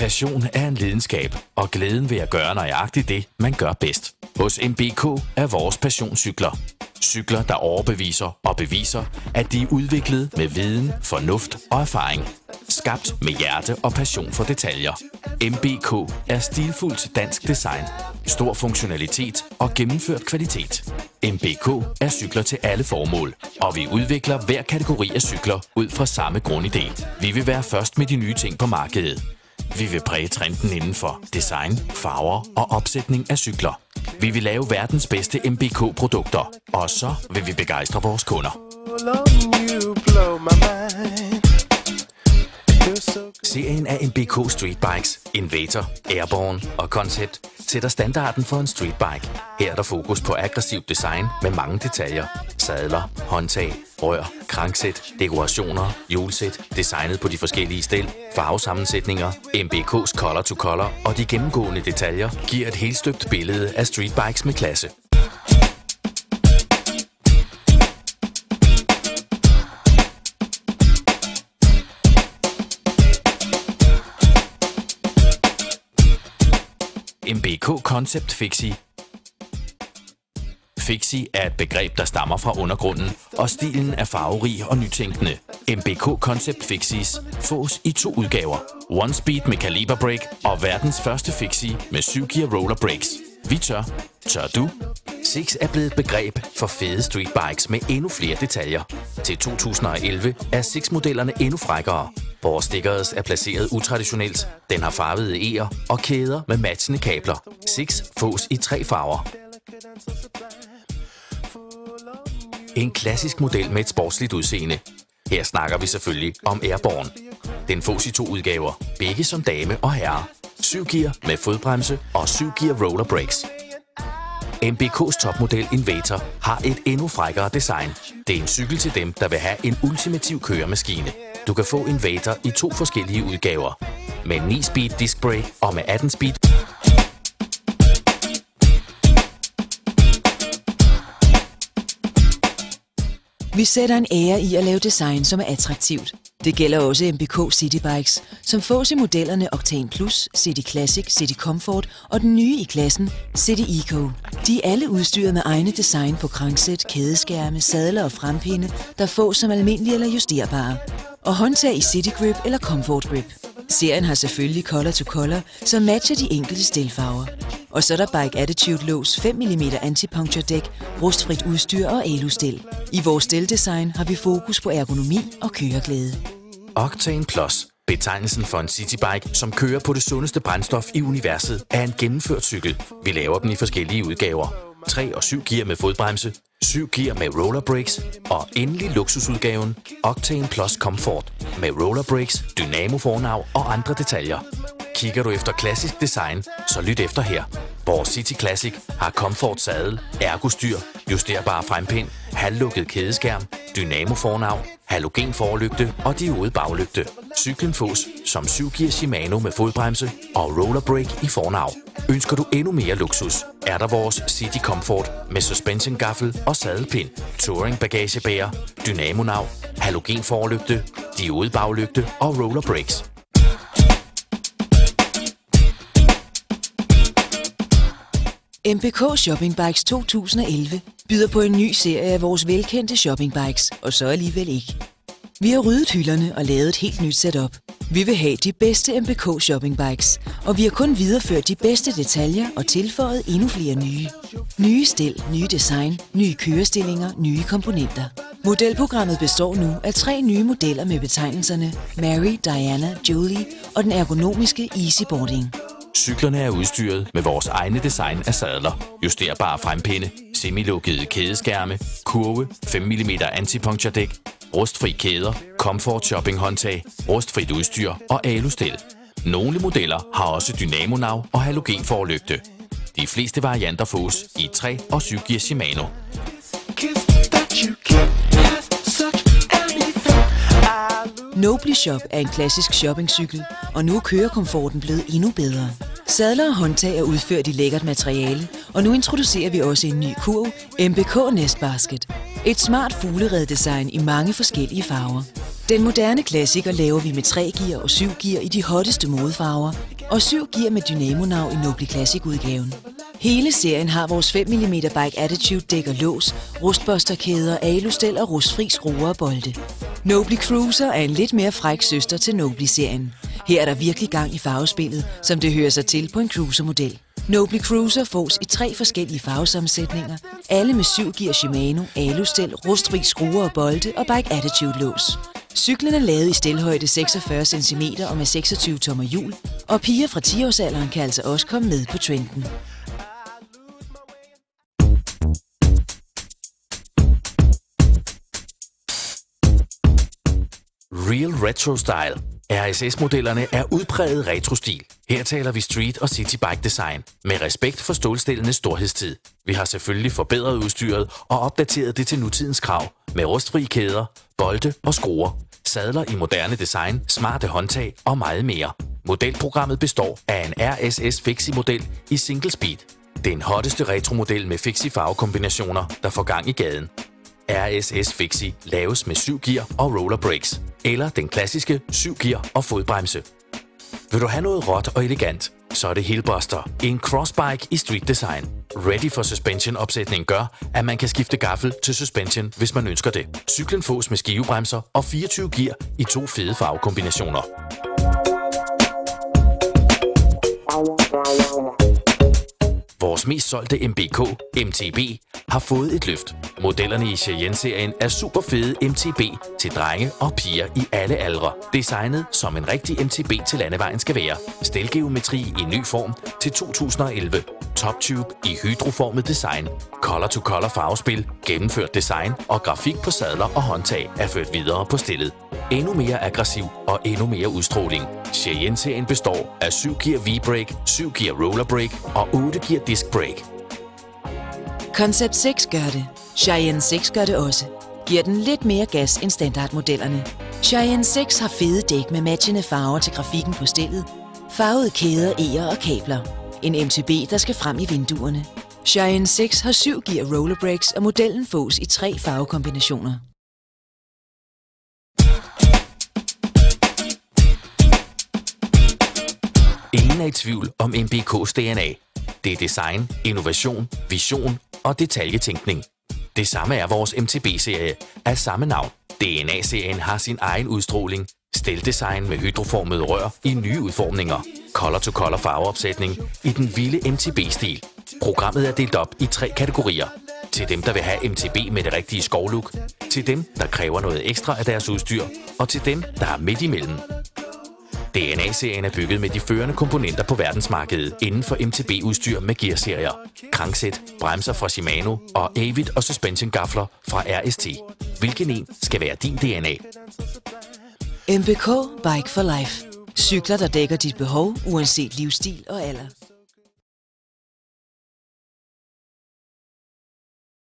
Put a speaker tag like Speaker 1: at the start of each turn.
Speaker 1: Passion er en lidenskab, og glæden ved at gøre nøjagtigt det, man gør bedst. Hos MBK er vores passionscykler. Cykler, der overbeviser og beviser, at de er udviklet med viden, fornuft og erfaring. Skabt med hjerte og passion for detaljer. MBK er stilfuldt dansk design, stor funktionalitet og gennemført kvalitet. MBK er cykler til alle formål, og vi udvikler hver kategori af cykler ud fra samme grundidé. Vi vil være først med de nye ting på markedet. Vi vil præge trenden inden for design, farver og opsætning af cykler. Vi vil lave verdens bedste MBK-produkter, og så vil vi begejstre vores kunder. Serien af MBK Streetbikes, Invator, Airborne og Concept sætter standarden for en streetbike. Her er der fokus på aggressivt design med mange detaljer. Sadler, håndtag, rør, kranksæt, dekorationer, hjulsæt, designet på de forskellige stel, farvesammensætninger, MBK's color to color og de gennemgående detaljer giver et helstøbt billede af streetbikes med klasse. MBK Concept Fixie. Fixie er et begreb, der stammer fra undergrunden, og stilen er farverig og nytænkende. MBK Concept Fixies fås i 2 udgaver. One Speed med Caliber Brake og verdens første Fixie med 7-gear roller brakes. Vi tør. Tør du? 6 er blevet et begreb for fede streetbikes med endnu flere detaljer. Til 2011 er 6-modellerne endnu frækkere. Vores stickers er placeret utraditionelt. Den har farvede eger og kæder med matchende kabler. 6 fås i 3 farver. En klassisk model med et sportsligt udseende. Her snakker vi selvfølgelig om Airborne. Den fås i 2 udgaver, begge som dame og herre. 7-gear med fodbremse og 7-gear roller brakes. MBK's topmodel Invator har et endnu frækkere design. Det er en cykel til dem, der vil have en ultimativ køremaskine. Du kan få Invator i 2 forskellige udgaver. Med 9-speed disc brake og med 18-speed.
Speaker 2: Vi sætter en ære i at lave design, som er attraktivt. Det gælder også MBK Citybikes, som fås i modellerne Octane Plus, City Classic, City Comfort og den nye i klassen, City Eco. De er alle udstyret med egne design på kranksæt, kædeskærme, sadler og frempinde, der fås som almindelige eller justerbare. Og håndtag i City Grip eller Comfort Grip. Serien har selvfølgelig color to color, som matcher de enkelte stilfarver. Og så er der Bike Attitude lås, 5 mm anti-puncture dæk, rustfrit udstyr og alustel. I vores steldesign har vi fokus på ergonomi og køreglæde.
Speaker 1: Octane Plus, betegnelsen for en citybike, som kører på det sundeste brændstof i universet, er en gennemført cykel. Vi laver den i forskellige udgaver. 3 og 7 gear med fodbremse, 7 gear med roller brakes og endelig luksusudgaven Octane Plus Comfort med roller brakes, dynamo fornav og andre detaljer. Kigger du efter klassisk design, så lyt efter her. Vores City Classic har comfort sadel, ergostyr, justerbar frempind, halvlukket kædeskærm, dynamo fornav, halogen forlygte og diode baglygte. Cyklen fås som 7-gear Shimano med fodbremse og roller brake i fornav. Ønsker du endnu mere luksus, er der vores City Comfort med suspension gaffel og sadelpind, touring bagagebærer, dynamonav, halogen forlygte, diode baglygte og roller brakes.
Speaker 2: MBK Shopping Bikes 2011 byder på en ny serie af vores velkendte shoppingbikes, og så alligevel ikke. Vi har ryddet hylderne og lavet et helt nyt setup. Vi vil have de bedste MBK shoppingbikes, og vi har kun videreført de bedste detaljer og tilføjet endnu flere nye. Nye stel, nye design, nye kørestillinger, nye komponenter. Modelprogrammet består nu af 3 nye modeller med betegnelserne Mary, Diana, Julie og den ergonomiske Easyboarding.
Speaker 1: Cyklerne er udstyret med vores egne design af sadler, justerbare frempinde, semilukkede kædeskærme, kurve, 5 mm anti-puncture dæk, rustfri kæder, comfort shopping håndtag, rustfrit udstyr og alustel. Nogle modeller har også dynamonav og halogen forlygte. De fleste varianter fås i 3 og 7 gear Shimano.
Speaker 2: Nobly Shop er en klassisk shoppingcykel, og nu er kørekomforten blevet endnu bedre. Sadler og håndtag er udført i lækkert materiale, og nu introducerer vi også en ny kurv, MBK Nest Basket. Et smart fuglereddesign i mange forskellige farver. Den moderne klassiker laver vi med 3 gear og 7 gear i de hotteste modefarver, og 7 gear med Dynamo-nav i Nobly Classic-udgaven. Hele serien har vores 5 mm Bike Attitude dæk og lås, rustbusterkæder, alustel og rustfri skruer og bolde. Nobly Cruiser er en lidt mere fræk søster til Nobly-serien. Her er der virkelig gang i farvespillet, som det hører sig til på en cruisermodel. Nobly Cruiser fås i 3 forskellige farvesammensætninger, alle med 7 gear Shimano, alustel, rustfri skruer og bolde og Bike Attitude-lås. Cyklen er lavet i stelhøjde 46 cm og med 26 tommer hjul, og piger fra 10-årsalderen kan altså også komme med på trenden.
Speaker 1: Real Retro Style. RSS-modellerne er udpræget retrostil. Her taler vi street og citybike design, med respekt for stålstællenes storhedstid. Vi har selvfølgelig forbedret udstyret og opdateret det til nutidens krav, med rustfri kæder, bolde og skruer, sadler i moderne design, smarte håndtag og meget mere. Modelprogrammet består af en RSS Fixie-model i single speed. Det er den hotteste retromodel med Fixie-farvekombinationer, der får gang i gaden. RSS Fixie laves med 7 gear og roller brakes, eller den klassiske 7 gear og fodbremse. Vil du have noget råt og elegant, så er det Hillbuster, en crossbike i street design. Ready for Suspension opsætning gør, at man kan skifte gaffel til suspension, hvis man ønsker det. Cyklen fås med skivebremser og 24 gear i 2 fede farvekombinationer. Vores mest solgte MBK, MTB, har fået et løft. Modellerne i Cheyenne-serien er super fede MTB til drenge og piger i alle aldre. Designet som en rigtig MTB til landevejen skal være. Stelgeometri i ny form til 2011. Toptube i hydroformet design. Color-to-color farvespil, gennemført design og grafik på sadler og håndtag er ført videre på stillet. Endnu mere aggressiv og endnu mere udstråling. Cheyenne-serien består af 7 gear V-brake, 7 gear roller brake og 8 gear disc brake.
Speaker 2: Concept 6 gør det. Cheyenne 6 gør det også. Giver den lidt mere gas end standardmodellerne. Cheyenne 6 har fede dæk med matchende farver til grafikken på stillet, farvede kæder, eger og kabler. En MTB, der skal frem i vinduerne. Cheyenne 6 har 7 gear roller brakes, og modellen fås i 3 farvekombinationer.
Speaker 1: Ingen er i tvivl om MBK's DNA. Det er design, innovation, vision og detaljetænkning. Det samme er vores MTB-serie af samme navn. DNA-serien har sin egen udstråling, steldesign med hydroformede rør i nye udformninger, color-to-color farveopsætning i den vilde MTB-stil. Programmet er delt op i 3 kategorier. Til dem, der vil have MTB med det rigtige skovlook, til dem, der kræver noget ekstra af deres udstyr, og til dem, der er midt imellem. DNA-serien er bygget med de førende komponenter på verdensmarkedet inden for MTB-udstyr med gearserier, cranksæt, bremser fra Shimano og Avid og suspension-gafler fra RST. Hvilken en skal være din DNA?
Speaker 2: MBK Bike for Life. Cykler, der dækker dit behov, uanset livsstil og alder.